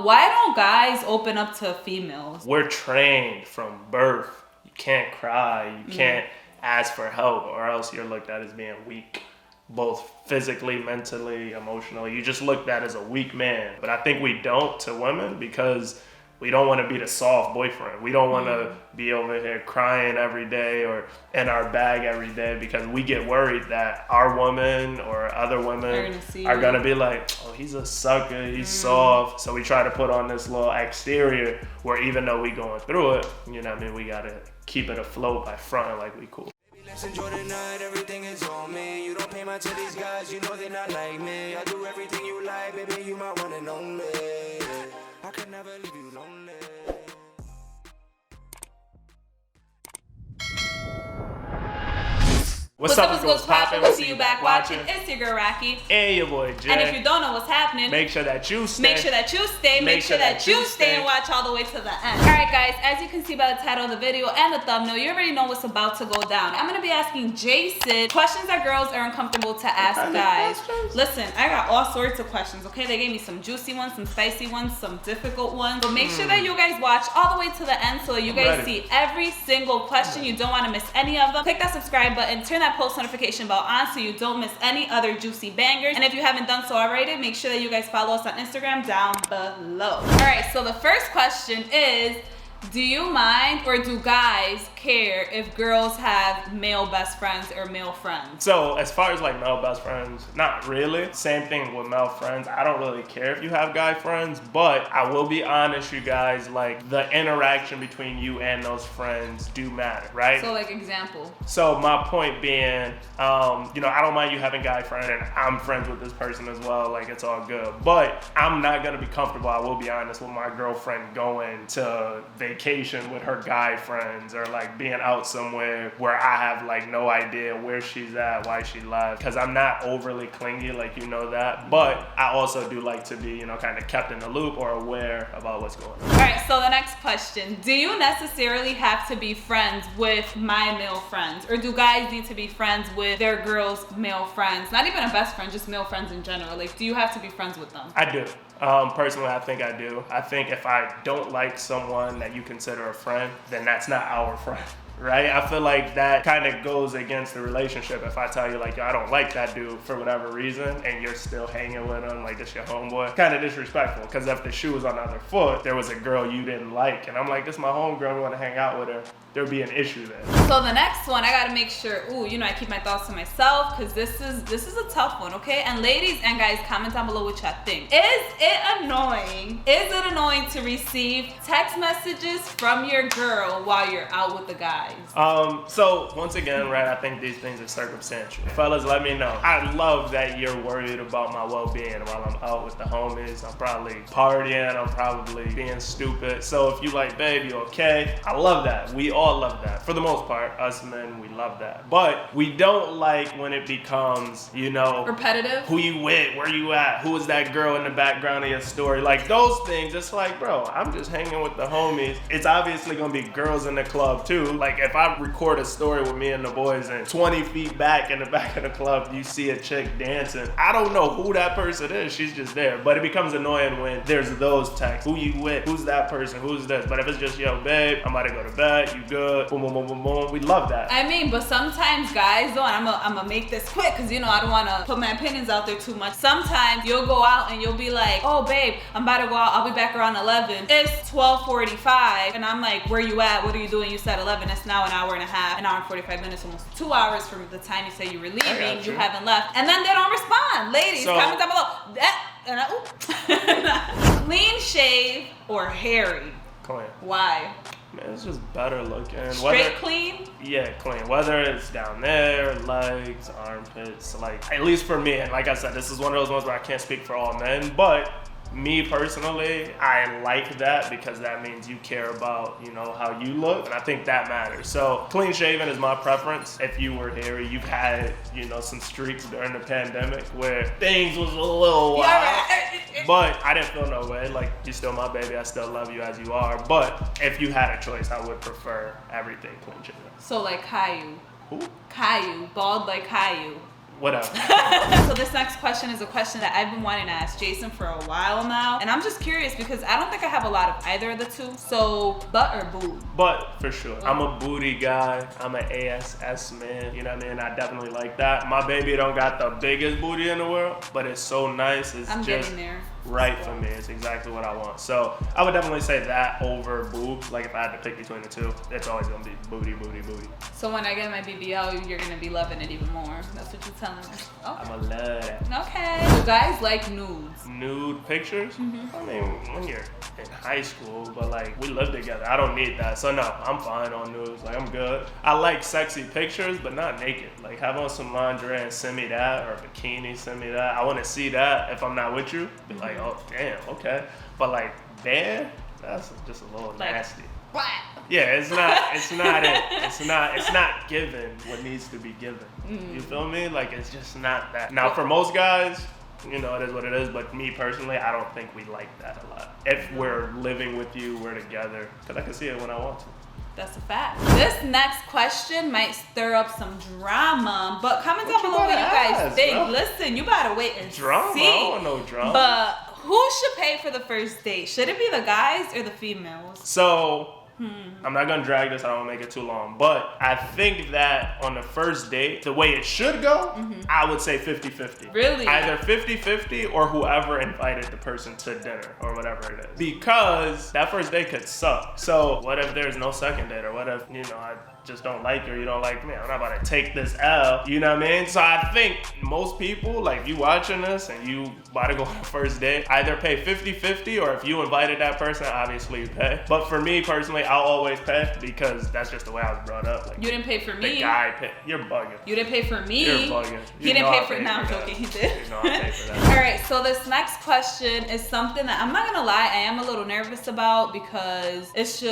why don't guys open up to females? We're trained from birth. You can't cry. You can't ask for help, or else you're looked at as being weak. Both physically, mentally, emotionally. You just looked at as a weak man. But I think we don't to women because we don't want to be the soft boyfriend. We don't want to be over here crying every day or in our bag every day because we get worried that our woman or other women are going to be like, oh, he's a sucker, he's soft. So we try to put on this little exterior where even though we going through it, you know what I mean, we got to keep it afloat by fronting like we cool. Let's enjoy the night, everything is on me. You don't pay mind to these guys, you know they're not like me. I do everything you like, baby, you my one and only. I could never leave you lonely. What's up, what's poppin'? We'll see you back watching. It's your girl, Rocky. And your boy, Jay. And if you don't know what's happening, make sure that you stay. Make sure that you stay. Make sure that you stay and watch all the way to the end. Alright guys, as you can see by the title of the video and the thumbnail, you already know what's about to go down. I'm going to be asking Jason questions that girls are uncomfortable to ask guys. Listen, I got all sorts of questions, okay? They gave me some juicy ones, some spicy ones, some difficult ones. But make sure that you guys watch all the way to the end so you guys see every single question. You don't want to miss any of them. Click that subscribe button, turn that post notification bell on so you don't miss any other juicy bangers. And if you haven't done so already, make sure that you guys follow us on Instagram down below. All right, so the first question is, do you mind or do guys care if girls have male best friends or male friends? So as far as like male best friends, not really. Same thing with male friends. I don't really care if you have guy friends, but I will be honest, you guys, like the interaction between you and those friends do matter, right? So like example. So my point being, you know, I don't mind you having guy friend and I'm friends with this person as well. Like it's all good, but I'm not gonna be comfortable, I will be honest, with my girlfriend going to vacation with her guy friends or like being out somewhere where I have like no idea where she's at, why she left, because I'm not overly clingy, like you know that, but I also do like to be, you know, kind of kept in the loop or aware about what's going on. All right, so the next question, do you necessarily have to be friends with my male friends, or do guys need to be friends with their girls' male friends? Not even a best friend, just male friends in general. Like, do you have to be friends with them? I do. Personally, I think I do. I think if I don't like someone that you consider a friend, then that's not our friend. Right? I feel like that kind of goes against the relationship. If I tell you like, yo, I don't like that dude for whatever reason, and you're still hanging with him, like this your homeboy, kind of disrespectful. Because if the shoe was on the other foot, there was a girl you didn't like, and I'm like, this is my homegirl, we want to hang out with her, there'd be an issue there. So the next one, I gotta make sure, you know, I keep my thoughts to myself, because this is a tough one, okay? And ladies and guys, comment down below what y'all think. Is it annoying to receive text messages from your girl while you're out with the guy? So once again, right, I think these things are circumstantial. Fellas, let me know. I love that you're worried about my well-being while I'm out with the homies. I'm probably partying, I'm probably being stupid. So if you like, babe, you okay? I love that. We all love that. For the most part, us men, we love that. But we don't like when it becomes, you know, repetitive. Who you with? Where you at? Who is that girl in the background of your story? Like those things, it's like, bro, I'm just hanging with the homies. It's obviously gonna be girls in the club too. Like if I record a story with me and the boys and 20 feet back in the back of the club, you see a chick dancing. I don't know who that person is. She's just there. But it becomes annoying when there's those texts. Who you with? Who's that person? Who's this? But if it's just, yo, babe, I'm about to go to bed. You good? Boom, boom, boom, boom, boom. We love that. I mean, but sometimes guys, though, and I'm gonna make this quick because, you know, I don't want to put my opinions out there too much. Sometimes you'll go out and you'll be like, oh, babe, I'm about to go out. I'll be back around 11. It's 12:45. And I'm like, where you at? What are you doing? You said 11. It's now an hour and a half, an hour and 45 minutes, almost 2 hours from the time you say you were leaving. You haven't left. And then they don't respond. Ladies, comment down below. Clean shave or hairy? Clean. Why? Man, it's just better looking. Straight clean? Yeah, clean. Whether it's down there, legs, armpits, like, at least for me, and like I said, this is one of those ones where I can't speak for all men, but me personally, I like that because that means you care about, you know, how you look, and I think that matters. So clean shaven is my preference. If you were hairy, you've had, you know, some streaks during the pandemic where things was a little wild, but I didn't feel no way. Like, you're still my baby, I still love you as you are, but if you had a choice, I would prefer everythty clean shaven. So like Caillou. Who? Caillou, bald like Caillou. whatever. So this next question is a question that I've been wanting to ask Jason for a while now. And I'm just curious because I don't think I have a lot of either of the two. So butt or boob? But for sure, I'm a booty guy. I'm an ASS man. You know what I mean? I definitely like that. My baby don't got the biggest booty in the world, but it's so nice. It's I'm just getting there. right for me. It's exactly what I want. So I would definitely say that over boobs. Like if I had to pick between the two, it's always gonna be booty, booty, booty. So when I get my BBL, you're gonna be loving it even more. That's what you're telling me. I'm gonna love that. Okay. So guys like nudes. Nude pictures? I mean, when you're in high school, but like we live together, I don't need that. So no, I'm fine on nudes. Like I'm good. I like sexy pictures, but not naked. Like have on some lingerie and send me that, or a bikini, send me that. I want to see that if I'm not with you. Be like, oh damn, okay. But like there, that's just a little Like, nasty. what? Yeah, it's not it's not given what needs to be given. You feel me? Like it's just not that. Now for most guys, you know, it is what it is, but me personally, I don't think we like that a lot. If we're living with you, we're together, because I can see it when I want to. That's a fact. This next question might stir up some drama, but comment down below what you guys think. Bro. Listen, you gotta wait and Drama? see. I don't want no drama. But who should pay for the first date? Should it be the guys or the females? So, I'm not gonna drag this, I don't wanna make it too long, but I think that on the first date, the way it should go, I would say 50-50. Really? Either 50-50 or whoever invited the person to dinner or whatever it is. Because that first date could suck. So what if there's no second date, or what if, you know, I just don't like you, or you don't like me, I'm not about to take this L, you know what I mean? So I think most people, like you watching this and you about to go on a first date, either pay 50-50, or if you invited that person, obviously you pay. But for me personally, I'll always pay because that's just the way I was brought up. Like, You didn't pay for me. the guy pay. You're bugging. You didn't pay for me. You're bugging. He You didn't know pay I for. paid No, I'm that. joking. He did. You know I paid for that. All right. So this next question is something that I'm not gonna lie, I am a little nervous about because it's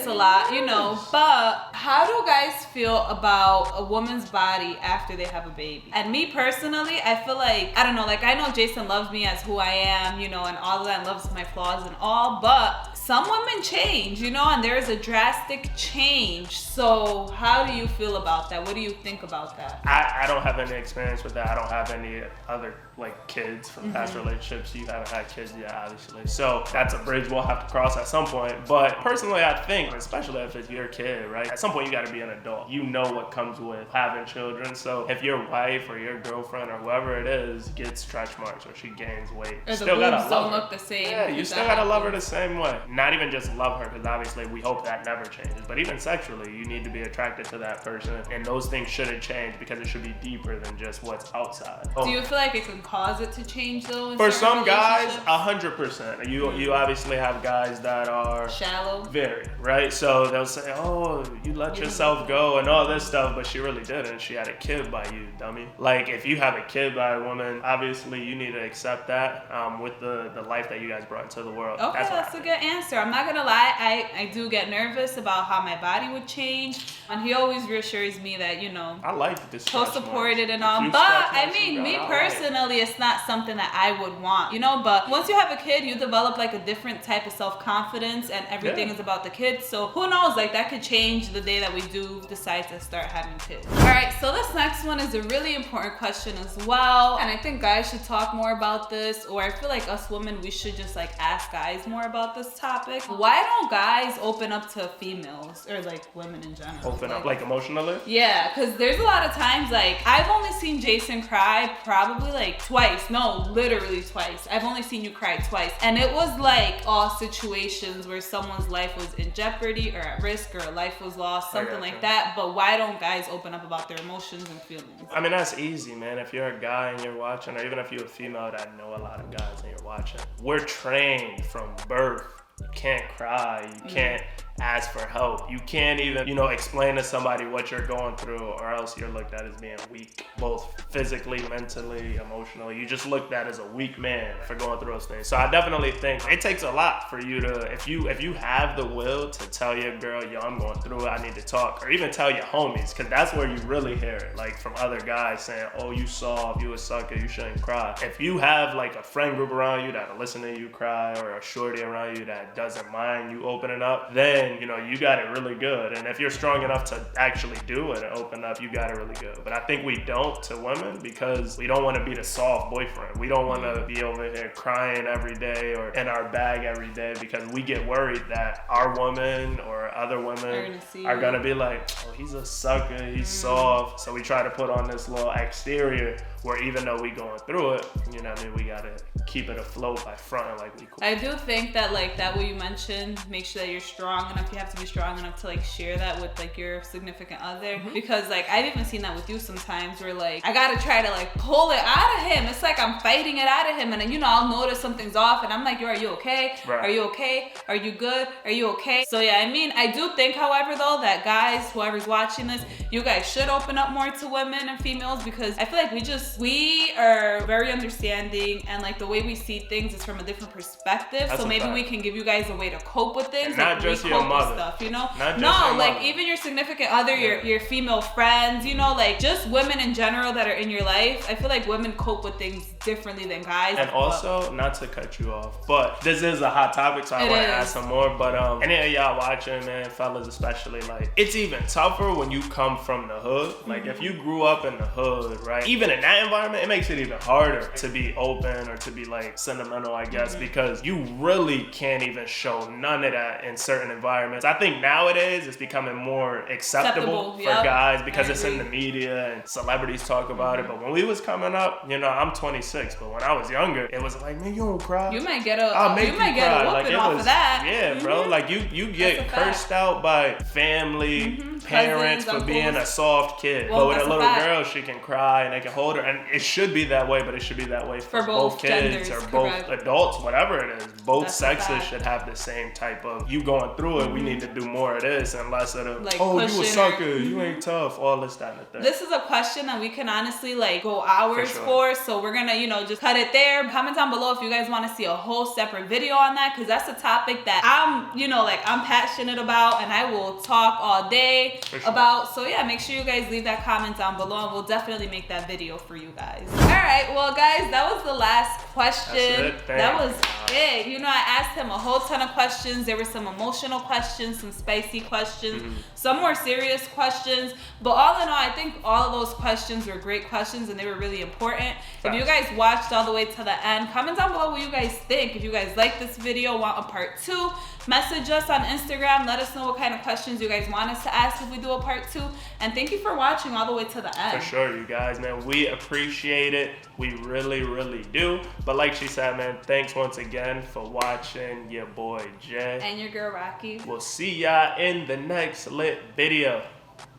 a lot, you know. But how do guys feel about a woman's body after they have a baby? And me personally, I feel like, I don't know, like I know Jason loves me as who I am, you know, and all of that, and loves my flaws and all, but some women change, you know, and there is a drastic change. So how do you feel about that? What do you think about that? I don't have any experience with that. I don't have any other like kids from past relationships. You haven't had kids yet, obviously. So that's a bridge we'll have to cross at some point. But personally, I think, especially if it's your kid, right? At some point, you got to be an adult. You know what comes with having children. So if your wife or your girlfriend or whoever it is gets stretch marks or she gains weight, Or the still gotta boobs love don't her. look the same. Yeah, you if still that gotta love her happens. the same way. Not even just love her, because obviously we hope that never changes. But even sexually, you need to be attracted to that person, and those things shouldn't change because it should be deeper than just what's outside. Do you feel like it can cause it to change though? In For certain some guys, relationships? 100%. You obviously have guys that are Shallow. very, right? So they'll say, oh, you let yourself go and all this stuff, but she really didn't. She had a kid by you, dummy. Like, if you have a kid by a woman, obviously you need to accept that with the life that you guys brought into the world. Okay, what that's I a think. good answer. I'm not gonna lie, I do get nervous about how my body would change. And he always reassures me that, you know, I like this. he'll support it and all. If you But stretch I marks, mean, you me got it. I like it. personally, it's not something that I would want, you know. But once you have a kid, you develop like a different type of self-confidence, and everything Yeah. is about the kids. So who knows? Like that could change the day that we do decide to start having kids. All right, so this next one is a really important question as well, and I think guys should talk more about this, or I feel like us women, we should just like ask guys more about this topic. Why don't guys open up to females or like women in general? Open up, like emotionally? Yeah, because there's a lot of times, like, I've only seen Jason cry probably like twice. No, literally twice. I've only seen you cry twice. And it was like all situations where someone's life was in jeopardy or at risk or a life was lost, something like that. But why don't guys open up about their emotions and feelings? I mean, that's easy, man. If you're a guy and you're watching, or even if you're a female, that know a lot of guys and you're watching, we're trained from birth. You can't cry. You can't ask for help. You can't even, explain to somebody what you're going through, or else you're looked at as being weak, both physically, mentally, emotionally. You just looked at as a weak man for going through those things. So I definitely think it takes a lot for you to, if you have the will to tell your girl, yo, I'm going through it, I need to talk, or even tell your homies, because that's where you really hear it, like from other guys saying, oh, you soft, you a sucker, you shouldn't cry. If you have like a friend group around you that'll listen to you cry, or a shorty around you that doesn't mind you opening up, then men, you know, you got it really good. And if you're strong enough to actually do it and open up, you got it really good. But I think we don't to women because we don't want to be the soft boyfriend. We don't want to be over here crying every day or in our bag every day because we get worried that our woman or other women are gonna be like, oh, he's a sucker, he's soft. So we try to put on this little exterior where even though we going through it, you know what I mean, we gotta keep it afloat by fronting like we cool. I do think that like that what you mentioned, make sure that you're strong enough. You have to be strong enough to like share that with like your significant other. Because like I've even seen that with you sometimes where like I gotta try to like pull it out of him. It's like I'm fighting it out of him, and then you know I'll notice something's off and I'm like, yo, are you okay? Right. Are you okay? Are you good? Are you okay? So yeah, I mean, I do think, however, though, that guys, whoever's watching this, you guys should open up more to women and females because I feel like we are very understanding and like the way we see things is from a different perspective. That's so maybe we can give you guys a way to cope with things. And not like just we your cope mother. With stuff, you know? Not just no, your like mother. even your significant other, your female friends, you know, like just women in general that are in your life. I feel like women cope with things differently than guys. And also, not to cut you off, but this is a hot topic, so I want to add some more. But any of y'all watching, man, fellas especially, like it's even tougher when you come from the hood. Like if you grew up in the hood, right? Even in that environment, it makes it even harder to be open or to be like sentimental, I guess, because you really can't even show none of that in certain environments. I think nowadays it's becoming more acceptable for guys because it's in the media and celebrities talk about it. But when we was coming up, you know, I'm 26, but when I was younger, it was like, man, you don't cry. You might get a whooping off of that. Yeah, bro. Like you get cursed out by family, parents Cousins, for being a soft kid. Well, but with a little fact. girl, she can cry and they can hold her. And it should be that way, but it should be that way for both kids genders, or correct. both adults, whatever it is. Both That's sexes should have the same type of, you going through it, we need to do more of this and less of the, like, oh, you a pushing sucker, you ain't tough, all this, that, and the thing. This is a question that we can honestly like go hours for, so we're gonna, you know, just cut it there. Comment down below if you guys want to see a whole separate video on that, because that's a topic that I'm, you know, like I'm passionate about and I will talk all day about. So yeah, make sure you guys leave that comment down below and we'll definitely make that video for you guys. All right, well guys, that was the last question. That was it. You know, I asked him a whole ton of questions. There were some emotional questions, some spicy questions, some more serious questions, but all in all, I think all of those questions were great questions and they were really important. If you guys watched all the way to the end, comment down below what you guys think. If you guys like this video, want a part 2, message us on Instagram. Let us know what kind of questions you guys want us to ask if we do a part 2. And thank you for watching all the way to the end. For sure, you guys, man. We appreciate it. We really, really do. But like she said, man, thanks once again for watching. Your boy, Jay. And your girl, Rocky. We'll see y'all in the next lit video.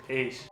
Peace.